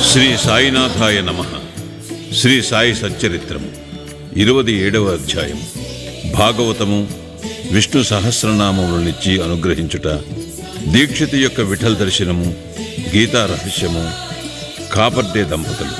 శ్రీ సాయినాథాయ నమః. శ్రీ సాయి సచ్చరిత్రము 27వ అధ్యాయం. భాగవతము విష్ణు సహస్రనామములనిచ్చి అనుగ్రహించుట, దీక్షితు యొక్క విఠల్ దర్శనము, గీతా రహస్యము, కాపర్డే దంపతులు.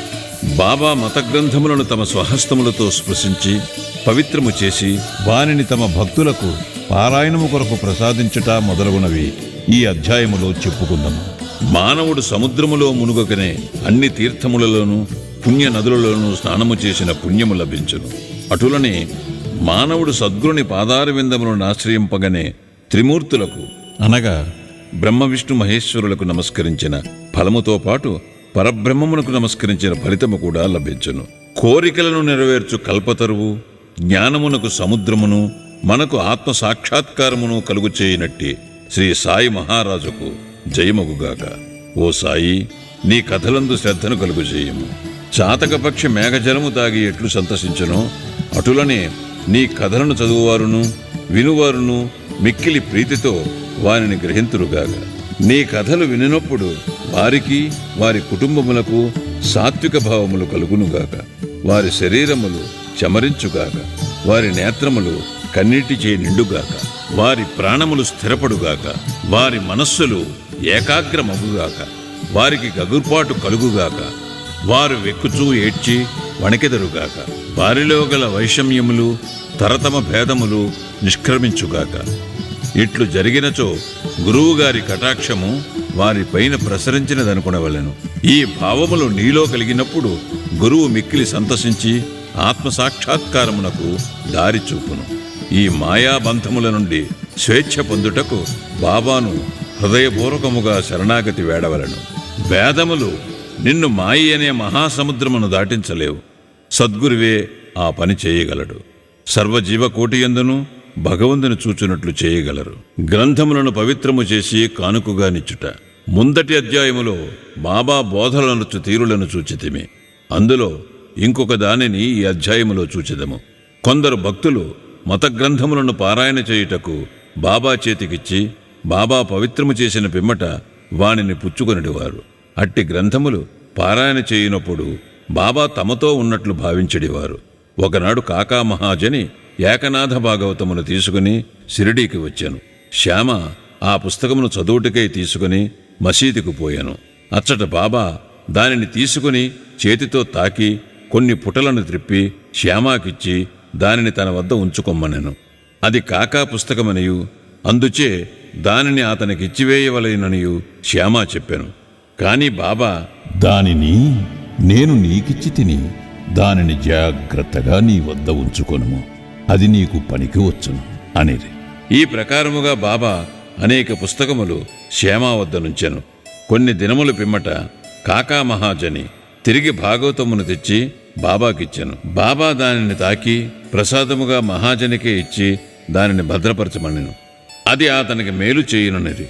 బాబా మత గ్రంథములను తమ స్వహస్తములతో స్పృశించి పవిత్రము చేసి వానిని తమ భక్తులకు పారాయణము కొరకు ప్రసాదించుట మొదలగునవి ఈ అధ్యాయములో చెప్పుకుందాము. మానవుడు సముద్రములో మునుగకనే అన్ని తీర్థములలోనూ పుణ్య నదులలోనూ స్నానము చేసిన పుణ్యము లభించును. అటులనే మానవుడు సద్గురుని పాదారవిందములను ఆశ్రయింపగనే త్రిమూర్తులకు అనగా బ్రహ్మ విష్ణు మహేశ్వరులకు నమస్కరించిన ఫలముతో పాటు పరబ్రహ్మమునకు నమస్కరించిన ఫలితము కూడా లభించును. కోరికలను నెరవేర్చు కల్పతరువు, జ్ఞానమునకు సముద్రమును, మనకు ఆత్మ సాక్షాత్కారమును కలుగు చేయనట్టి శ్రీ సాయి మహారాజుకు జయమగుగాక. ఓ సాయి, నీ కథలందు శ్రద్ధను కలుగు చేయము. చాతకపక్షి మేఘజలము తాగి ఎట్లు సంతసించునో అటులనే నీ కథలను చదువువారును వినువారును మిక్కిలి ప్రీతితో వారిని గ్రహింతురుగాక. నీ కథలు వినినప్పుడు వారికి వారి కుటుంబములకు సాత్విక భావములు కలుగునుగాక. వారి శరీరములు చమరించుగాక. వారి నేత్రములు కన్నీటిచే నిండుగాక. వారి ప్రాణములు స్థిరపడుగాక. వారి మనస్సులు ఏకాగ్రమగుగాక. వారికి గగుర్పాటు కలుగుగాక. వారు వెక్కుచూ ఏడ్చి వణకెదరుగాక. వారిలో గల వైషమ్యములు తరతమ భేదములు నిష్క్రమించుగాక. ఇట్లు జరిగినచో గురువుగారి కటాక్షము వారిపైన ప్రసరించినదనుకునవలెను. ఈ భావములు నీలో కలిగినప్పుడు గురువు మిక్కిలి సంతసించి ఆత్మసాక్షాత్కారమునకు దారి చూపును. ఈ మాయాబంధముల నుండి స్వేచ్ఛ పొందుటకు బాబాను హృదయపూర్వకముగా శరణాగతి వేడవలను. వేదములు నిన్ను మాయి అనే మహాసముద్రమును దాటించలేవు. సద్గురువే ఆ పని చేయగలడు. సర్వజీవకోటి యందును భగవంతుని చూచునట్లు చేయగలరు. గ్రంథములను పవిత్రము చేసి కానుకగా నిచ్చుట. ముందటి అధ్యాయములో బాబా బోధలనొచ్చు తీరులను చూచితిమి. అందులో ఇంకొక దానిని ఈ అధ్యాయములో చూచిదము. కొందరు భక్తులు మత గ్రంథములను పారాయణ చేయుటకు బాబా చేతికిచ్చి బాబా పవిత్రము చేసిన పిమ్మట వానిని పుచ్చుకొనిటివారు. అట్టి గ్రంథములు పారాయణ చేయునప్పుడు బాబా తమతో ఉన్నట్లు భావించడివారు. ఒకనాడు కాకా మహాజని ఏకనాథ భాగవతమును తీసుకుని షిరిడీకి వచ్చాను. శ్యామ ఆ పుస్తకమును చదువుటకై తీసుకుని మసీదుకు పోయాను. అచ్చట బాబా దానిని తీసుకుని చేతితో తాకి కొన్ని పుటలను త్రిప్పి శ్యామాకిచ్చి దానిని తన వద్ద ఉంచుకొమ్మనెను. అది కాకా పుస్తకమనియు అందుచే దానిని అతనికిచ్చివేయవలెననియు శ్యామా చెప్పాను. కాని బాబా, దానిని నేను నీకిచ్చి తిని దానిని జాగ్రత్తగా నీ వద్ద ఉంచుకొనుము, అది నీకు పనికి వచ్చును అనేది. ఈ ప్రకారముగా బాబా అనేక పుస్తకములు శ్యామా వద్ద నుంచెను. కొన్ని దినముల పిమ్మట కాకా మహాజని తిరిగి భాగవతమును తెచ్చి బాబాకిచ్చెను. బాబా దానిని తాకి ప్రసాదముగా మహాజనికే ఇచ్చి దానిని భద్రపరచమనెను. అది అతనికి మేలు చేయుననిది.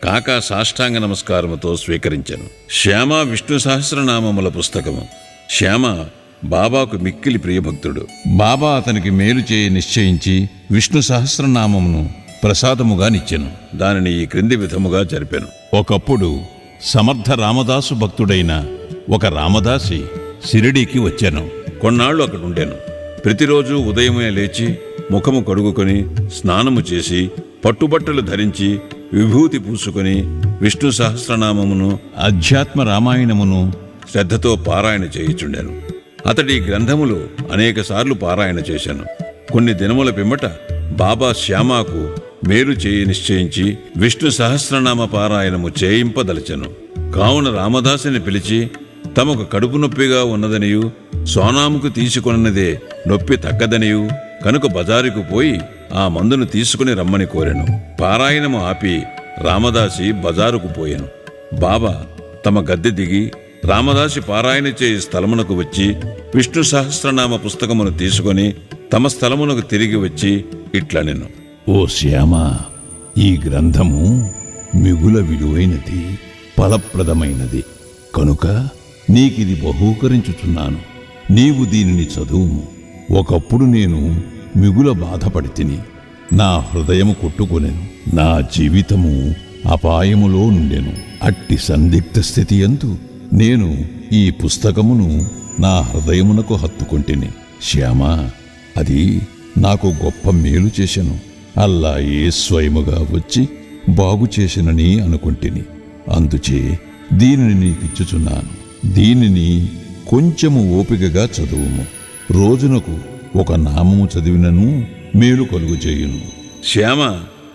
కాకా సాష్టాంగ నమస్కారముతో స్వీకరించెను. శ్యామ విష్ణు సహస్రనామముల పుస్తకము. శ్యామ బాబాకు మిక్కిలి ప్రియభక్తుడు. బాబా అతనికి మేలు చేయి నిశ్చయించి విష్ణు సహస్రనామమును ప్రసాదముగా నిచ్చెను. దానిని ఈ క్రింది విధముగా జరిపాను. ఒకప్పుడు సమర్థ రామదాసు భక్తుడైన ఒక రామదాసి షిరిడీకి వచ్చాను. కొన్నాళ్లు అక్కడుండాను. ప్రతిరోజు ఉదయమే లేచి ముఖము కడుగుకొని స్నానము చేసి పట్టుబట్టలు ధరించి విభూతి పూసుకొని విష్ణు సహస్రనామమును అధ్యాత్మ రామాయణమును శ్రద్ధతో పారాయణ చేయుచుండాను. అతడి గ్రంథములు అనేకసార్లు పారాయణ చేశాను. కొన్ని దినముల పిమ్మట బాబా శ్యామాకు మేలు చేయి నిశ్చయించి విష్ణు సహస్రనామ పారాయణము చేయింపదలచెను. కావున రామదాసుని పిలిచి తమకు కడుపు నొప్పిగా ఉన్నదనియు సోనాముకు తీసుకొన్నదే నొప్పి తగ్గదనియు కనుక బజారుకు పోయి ఆ మందును తీసుకుని రమ్మని కోరెను. పారాయణము ఆపి రామదాసి బజారుకు పోయెను. బాబా తమ గద్దె దిగి రామదాసి పారాయణ చేయి స్థలమునకు వచ్చి విష్ణు సహస్రనామ పుస్తకమును తీసుకొని తమ స్థలమునకు తిరిగి వచ్చి ఇట్లనెను. ఓ శ్యామ, ఈ గ్రంథము మిగుల విలువైనది, ఫలప్రదమైనది కనుక నీకిది బహూకరించుచున్నాను. నీవు దీనిని చదువుము. ఒకప్పుడు నేను మిగుల బాధపడి తిని నా హృదయము కొట్టుకొనెను. నా జీవితము అపాయములో నుండెను. అట్టి సందిగ్ధ స్థితి యందు నేను ఈ పుస్తకమును నా హృదయమునకు హత్తుకొంటిని. శ్యామా, అది నాకు గొప్ప మేలు చేసెను. అల్లాయే స్వయముగా వచ్చి బాగు చేసినని అనుకుంటిని. అందుచే దీనిని నీకిచ్చుచున్నాను. దీనిని కొంచెము ఓపికగా చదువుము. రోజునకు ఒక నామము చదివినను మేలు కలుగు చేయును. శ్యామ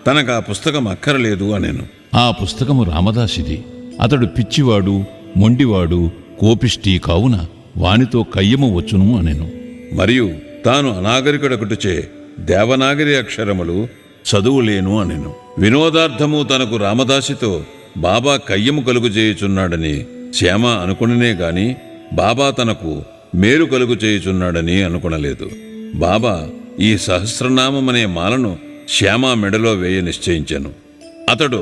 తనకు ఆ పుస్తకం అక్కరలేదు అనేను. ఆ పుస్తకము రామదాసిది. అతడు పిచ్చివాడు, మొండివాడు, కోపిష్టి కావున వానితో కయ్యము వచ్చును అనెను. మరియు తాను అనాగరికుడకుటచే దేవనాగరి అక్షరములు చదువులేను అనెను. వినోదార్థము తనకు రామదాసితో బాబా కయ్యము కలుగు చేయుచున్నాడని శ్యామ అనుకుననే గాని బాబా తనకు మేలు కలుగు చేయుచున్నాడని అనుకునలేదు. బాబా ఈ సహస్రనామమనే మాలను శ్యామ మెడలో వేయ నిశ్చయించెను. అతడు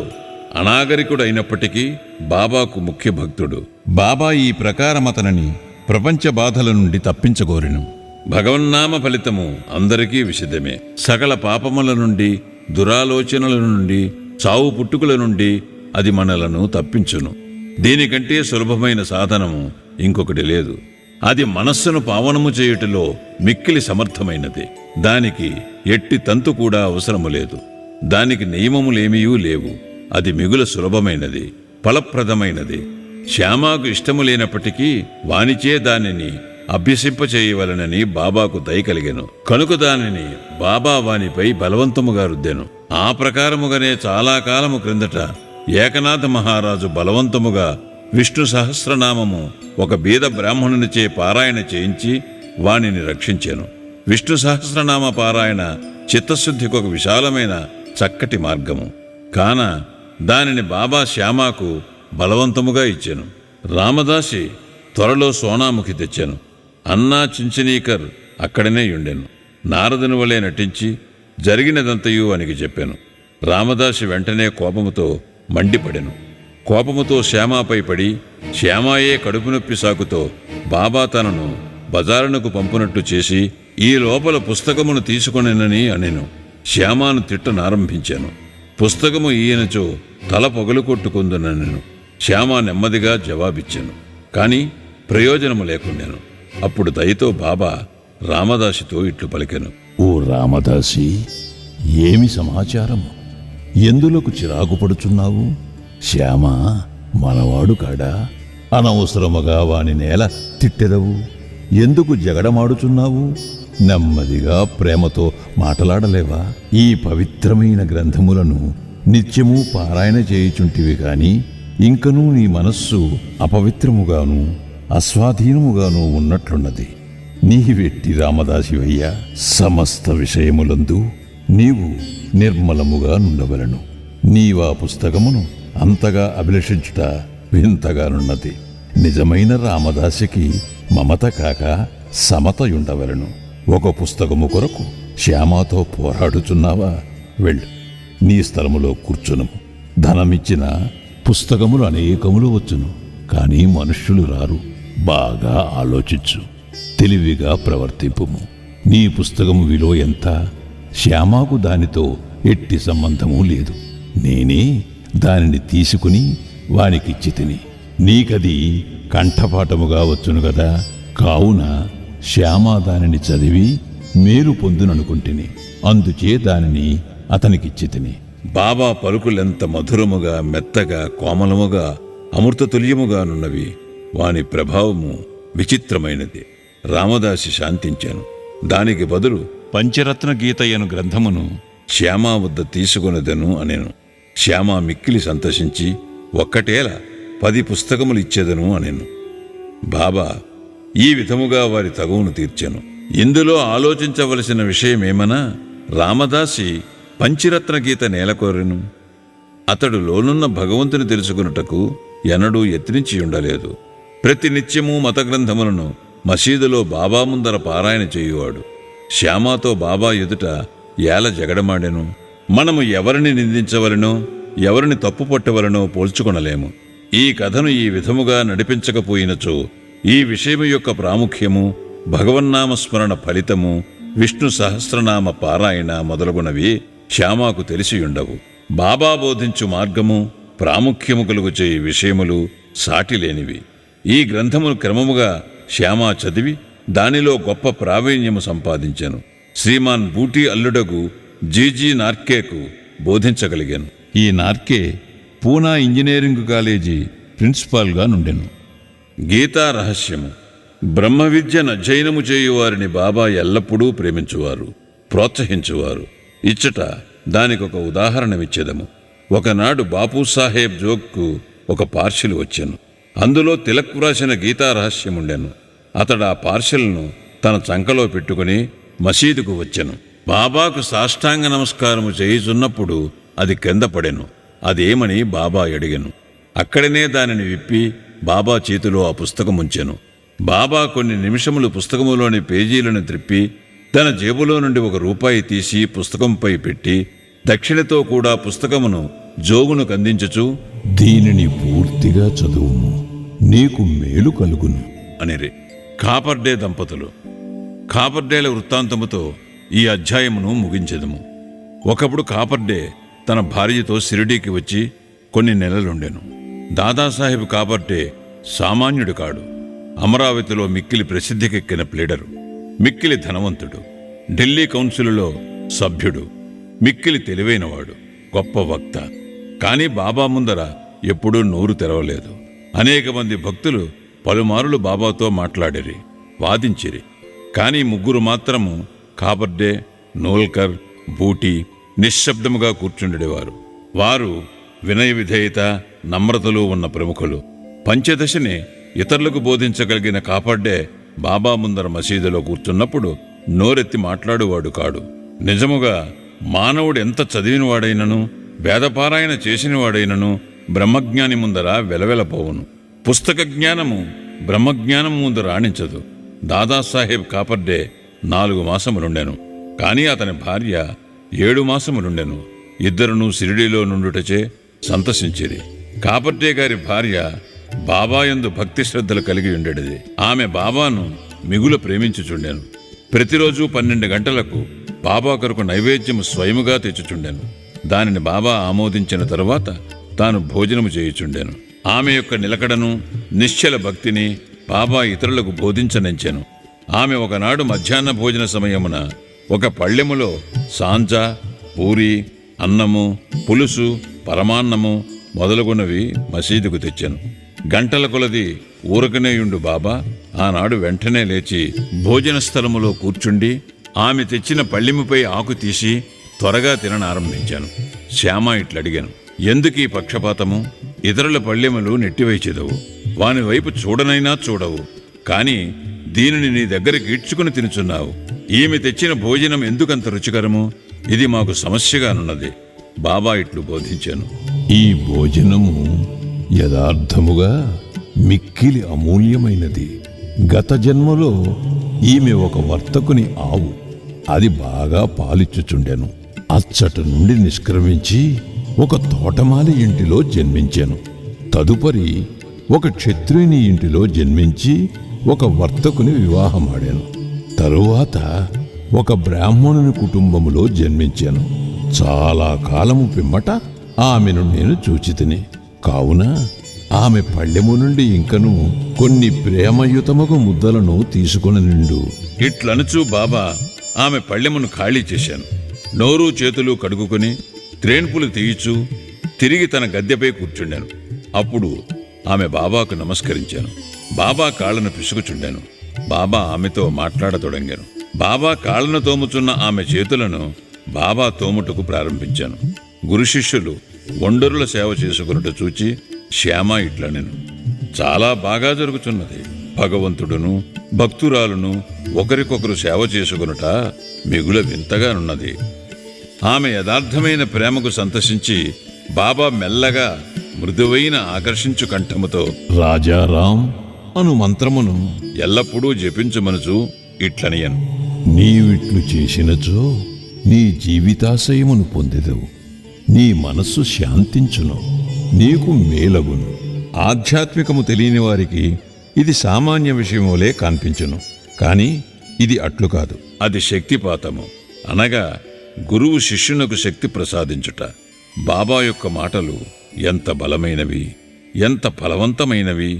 అనాగరికుడైనప్పటికీ బాబాకు ముఖ్య భక్తుడు. బాబా ఈ ప్రకారం అతనిని ప్రపంచ బాధల నుండి తప్పించగోరెను. భగవన్నామ ఫలితము అందరికీ విషిదమే. సకల పాపముల నుండి, దురాలోచనల నుండి, చావు పుట్టుకుల నుండి అది మనలను తప్పించును. దీనికంటే సులభమైన సాధనము ఇంకొకటి లేదు. అది మనస్సును పావనము చేయుటలో మిక్కిలి సమర్థమైనది. దానికి ఎట్టి తంతు కూడా అవసరము లేదు. దానికి నియమములేమీయూ లేవు. అది మిగుల సులభమైనది, ఫలప్రదమైనది. శ్యామాకు ఇష్టము లేనప్పటికీ వానిచే దానిని అభ్యసింపచేయవలనని బాబాకు దయ కలిగెను. కనుక దానిని బాబా వానిపై బలవంతముగా రుద్దెను. ఆ ప్రకారముగానే చాలా కాలము క్రిందట ఏకనాథ మహారాజు బలవంతముగా విష్ణు సహస్రనామము ఒక బీద బ్రాహ్మణునిచే పారాయణ చేయించి వానిని రక్షించెను. విష్ణు సహస్రనామ పారాయణ చిత్తశుద్ధికి ఒక విశాలమైన చక్కటి మార్గము. కాన దానిని బాబా శ్యామాకు బలవంతముగా ఇచ్చెను. రామదాసి త్వరలో సోనాముఖి తెచ్చెను. అన్నా చించనీకర్ అక్కడనే యుండెను. నారదుని వలె నటించి జరిగినదంతయు అనికి చెప్పాను. రామదాసి వెంటనే కోపముతో మండిపడెను. కోపముతో శ్యామాపై పడి శ్యామాయే కడుపు నొప్పి సాకుతో బాబా తనను బజారునకు పంపునట్టు చేసి ఈ లోపల పుస్తకమును తీసుకొనెనని అనెను. శ్యామాను తిట్టనారంభించాను. పుస్తకము ఈయనచో తల పొగలు కొట్టుకుందునెను. శ్యామ నెమ్మదిగా జవాబిచ్చాను. కాని ప్రయోజనము లేకుండాను. అప్పుడు దయతో బాబా రామదాసితో ఇట్లు పలికెను. ఓ రామదాసి, ఏమి సమాచారము? ఎందులకు చిరాకు పడుచున్నావు? శ్యామ మనవాడు కాడా? అనవసరముగా వాని నేల తిట్టెదవు. ఎందుకు జగడమాడుచున్నావు? నెమ్మదిగా ప్రేమతో మాటలాడలేవా? ఈ పవిత్రమైన గ్రంథములను నిత్యము పారాయణ చేయుచుంటివి కాని ఇంకనూ నీ మనస్సు అపవిత్రముగాను అస్వాధీనముగాను ఉన్నట్లున్నది. నీ వెట్టి రామదాసివయ్యా, సమస్త విషయములందు నీవు నిర్మలముగా నుండవలను. నీవా పుస్తకమును అంతగా అభిలషించుట వింతగానున్నది. నిజమైన రామదాసికి మమత కాక సమతయుండవలను. ఒక పుస్తకము కొరకు శ్యామాతో పోరాడుచున్నావా? వెళ్ళు, నీ స్థలములో కూర్చునుము. ధనమిచ్చిన పుస్తకములు అనేకములు వచ్చును, కానీ మనుష్యులు రారు. బాగా ఆలోచించు, తెలివిగా ప్రవర్తింపుము. నీ పుస్తకము విలువ ఎంత? శ్యామాకు దానితో ఎట్టి సంబంధము లేదు. నేనే దానిని తీసుకుని వానికిచ్చి తిని, నీకది కంఠపాఠముగా వచ్చును గదా. కావున శ్యామ దానిని చదివి మేలు పొందుననుకుంటుని, అందుచే దానిని అతనికిచ్చి తిని. బాబా పలుకులెంత మధురముగా, మెత్తగా, కోమలముగా, అమృతతుల్యముగానున్నవి. వాని ప్రభావము విచిత్రమైనది. రామదాసి శాంతించాను. దానికి బదులు పంచరత్న గీతయ్యను గ్రంథమును శ్యామ వద్ద తీసుకొనదెను అనెను. శ్యామ మిక్కిలి సంతోషించి ఒక్కటేలా 10 పుస్తకములు ఇచ్చేదను అనెను. బాబా ఈ విధముగా వారి తగువును తీర్చెను. ఇందులో ఆలోచించవలసిన విషయమేమనా, రామదాసి పంచరత్న గీత నేలకోరెను. అతడు లోనున్న భగవంతుని తెలుసుకున్నటకు ఎన్నడూ యత్నించి ఉండలేదు. ప్రతి నిత్యము మత గ్రంథములను మసీదులో బాబా ముందర పారాయణ చేయువాడు. శ్యామాతో బాబా ఎదుట ఏల జగడమాడెను. మనము ఎవరిని నిందించవలనో, ఎవరిని తప్పు పట్టవలనో పోల్చుకొనలేము. ఈ కథను ఈ విధముగా నడిపించకపోయినచో ఈ విషయము యొక్క ప్రాముఖ్యము, భగవన్నామస్మరణ ఫలితము, విష్ణు సహస్రనామ పారాయణ మొదలగునవి శ్యామాకు తెలిసియుండవు. బాబా బోధించు మార్గము, ప్రాముఖ్యము కలుగు చేయి విషయములు సాటిలేనివి. ఈ గ్రంథమును క్రమముగా శ్యామ చదివి దానిలో గొప్ప ప్రావీణ్యము సంపాదించాను. శ్రీమాన్ బూటీ అల్లుడగు జీజీ నార్కేకు బోధించగలిగాను. ఈ నార్కే పూనా ఇంజనీరింగ్ కాలేజీ ప్రిన్సిపాల్గా నుండెను. గీతా రహస్యము. బ్రహ్మ విద్యను అధ్యయనము చేయువారిని బాబా ఎల్లప్పుడూ ప్రేమించువారు, ప్రోత్సహించువారు. ఇచ్చట దానికొక ఉదాహరణమిచ్చేదము. ఒకనాడు బాపూసాహెబ్ జోగ్కు ఒక పార్సిల్ వచ్చెను. అందులో తిలక్ వ్రాసిన గీతా రహస్యముండెను. అతడు ఆ పార్సిల్ను తన చంకలో పెట్టుకుని మసీదుకు వచ్చెను. బాబాకు సాష్టాంగ నమస్కారము చేయుచున్నప్పుడు అది కింద పడెను. అదేమని బాబా అడిగెను. అక్కడనే దానిని విప్పి బాబా చేతిలో ఆ పుస్తకముంచెను. బాబా కొన్ని నిమిషములు పుస్తకములోని పేజీలను త్రిప్పి తన జేబులో నుండి ₹1 తీసి పుస్తకంపై పెట్టి దక్షిణతో కూడా పుస్తకమును జోగును కందించుచు, దీనిని పూర్తిగా చదువుము, నీకు మేలు కలుగును అనిరి. కాపర్డే దంపతులు. కాపర్డేల వృత్తాంతముతో ఈ అధ్యాయమును ముగించెదము. ఒకప్పుడు కాపర్డే తన భార్యతో షిరిడీకి వచ్చి కొన్ని నెలలుండెను. దాదాసాహెబ్ కాపర్డే సామాన్యుడు కాడు. అమరావతిలో మిక్కిలి ప్రసిద్ధికెక్కిన ప్లీడరు. మిక్కిలి ధనవంతుడు. ఢిల్లీ కౌన్సిలులో సభ్యుడు. మిక్కిలి తెలివైనవాడు. గొప్ప వక్త. కాని బాబా ముందర ఎప్పుడూ నోరు తెరవలేదు. అనేక మంది భక్తులు పలుమారులు బాబాతో మాట్లాడిరి, వాదించిరి. కాని 3 మాత్రము కాపర్డే, నోల్కర్, బూటీ నిశ్శబ్దముగా కూర్చుండేవారు. వారు వినయ విధేయత, నమ్రతలు ఉన్న ప్రముఖులు. పంచదశని ఇతరులకు బోధించగలిగిన కాపర్డే బాబా ముందర మసీదులో కూర్చున్నప్పుడు నోరెత్తి మాట్లాడువాడు కాడు. నిజముగా మానవుడు ఎంత చదివినవాడైనను, వేదపారాయణ చేసినవాడైనను బ్రహ్మజ్ఞాని ముందర వెలవెలపోవును. పుస్తక జ్ఞానము బ్రహ్మజ్ఞానం ముందు రాణించదు. దాదాసాహెబ్ కాపర్డే 4 మాసములుండెను. కాని అతని భార్య 7 మాసములుండెను. ఇద్దరునూ షిరిడీలో నుండుటచే సంతసించిరి. కాపర్డే గారి భార్య బాబాయందు భక్తి శ్రద్ధలు కలిగి ఉండేది. ఆమె బాబాను మిగుల ప్రేమించుచుండెను. ప్రతిరోజు 12 గంటలకు బాబా కొరకు నైవేద్యము స్వయముగా తెచ్చుచుండెను. దానిని బాబా ఆమోదించిన తరువాత తాను భోజనము చేయుచుండెను. ఆమె యొక్క నిలకడను, నిశ్చల భక్తిని బాబా ఇతరులకు బోధించనించెను. ఆమె ఒకనాడు మధ్యాహ్న భోజన సమయమున ఒక పళ్ళెములో సాంజ, పూరి, అన్నము, పులుసు, పరమాన్నము మొదలుగున్నవి మసీదుకు తెచ్చెను. గంటల కొలది ఊరకనేయుండు బాబా ఆనాడు వెంటనే లేచి భోజన స్థలములో కూర్చుండి ఆమె తెచ్చిన పళ్ళెముపై ఆకు తీసి త్వరగా తిననారంభించాను. శ్యామ ఇట్లడిగాను, ఎందుకీ పక్షపాతము? ఇతరుల పళ్ళెములు నెట్టివేచెదవు, వాని వైపు చూడనైనా చూడవు. కాని దీనిని నీ దగ్గరికి ఈడ్చుకుని తినుచున్నావు. ఈమె తెచ్చిన భోజనం ఎందుకంత రుచికరము? ఇది మాకు సమస్యగానున్నది. బాబా ఇట్లు బోధించాను. ఈ భోజనము యథార్థముగా మిక్కిలి అమూల్యమైనది. గత జన్మలో ఈమె ఒక వర్తకుని ఆవు. అది బాగా పాలిచ్చుచుండెను. అచ్చట నుండి నిష్క్రమించి ఒక తోటమాలి ఇంటిలో జన్మించెను. తదుపరి ఒక క్షత్రియుని ఇంటిలో జన్మించి ఒక వర్తకుని వివాహమాడాను. తరువాత ఒక బ్రాహ్మణుని కుటుంబములో జన్మించాను. చాలా కాలము పిమ్మట ఆమెను నేను చూచితిని. కావున ఆమె పళ్ళెము నుండి ఇంకను కొన్ని ప్రేమయుతముగు ముద్దలను తీసుకుని నిండు. ఇట్లనుచూ బాబా ఆమె పళ్ళెమును ఖాళీ చేశాను. నోరు చేతులు కడుగుకొని త్రేన్పులు తీయిచూ తిరిగి తన గద్దెపై కూర్చుండాను. అప్పుడు ఆమె బాబాకు నమస్కరించాను. బాబా కాళ్లను పిసుకుచుండాను. బాబా ఆమెతో మాట్లాడతొడంగాను. బాబా కాళ్లను తోముచున్న ఆమె చేతులను బాబా తోముటకు ప్రారంభించాను. గురు శిష్యులు ఒండరుల సేవ చేసుకున్నట్టు చూచి శ్యామ ఇట్లనెను, చాలా బాగా జరుగుతున్నది. భగవంతుడును భక్తురాలును ఒకరికొకరు సేవ చేసుకునుట మిగుల వింతగానున్నది. ఆమె యథార్థమైన ప్రేమకు సంతసించి బాబా మెల్లగా మృదువైన ఆకర్షించు కంఠముతో రాజారాం అను మంత్రమును ఎల్లప్పుడూ జపించుమనుచు ఇట్లనియను. నీవిట్లు చేసినచో నీ జీవితాశయమును పొందెదవు. నీ మనస్సు శాంతించును, నీకు మేలగును. ఆధ్యాత్మికము తెలియని వారికి ఇది సామాన్య విషయములే కనిపించును. కాని ఇది అట్లు కాదు. అది శక్తిపాతము, అనగా గురువు శిష్యునకు శక్తి ప్రసాదించుట. బాబా యొక్క మాటలు ఎంత బలమైనవి, ఎంత ఫలవంతమైనవి,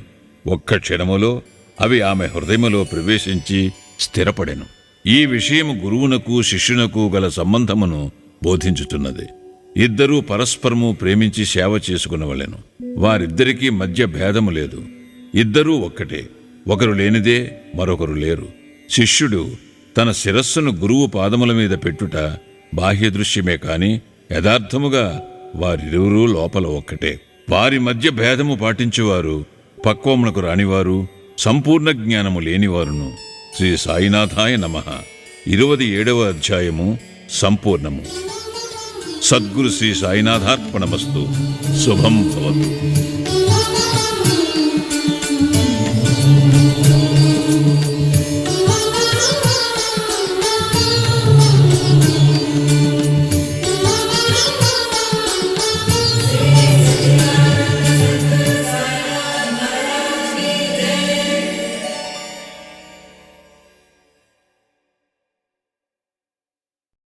ఒక్క క్షణములో అవి ఆమె హృదయములో ప్రవేశించి స్థిరపడెను. ఈ విషయం గురువునకు శిష్యునకు గల సంబంధమును బోధించుతున్నది. ఇద్దరూ పరస్పరము ప్రేమించి సేవ చేసుకునవలెను. వారిద్దరికీ మధ్య భేదము లేదు. ఇద్దరూ ఒక్కటే. ఒకరు లేనిదే మరొకరు లేరు. శిష్యుడు తన శిరస్సును గురువు పాదముల మీద పెట్టుట బాహ్య దృశ్యమే కాని యథార్థముగా వారిరువురూ లోపల ఒక్కటే. వారి మధ్య భేదము పాటించువారు పక్వమునకు రానివారు, సంపూర్ణ జ్ఞానము లేనివారును. శ్రీ సాయినాథాయ నమః. 27వ అధ్యాయము సంపూర్ణము. సద్గురు శ్రీ సాయినాథార్పణమస్తు. శుభం భవతు.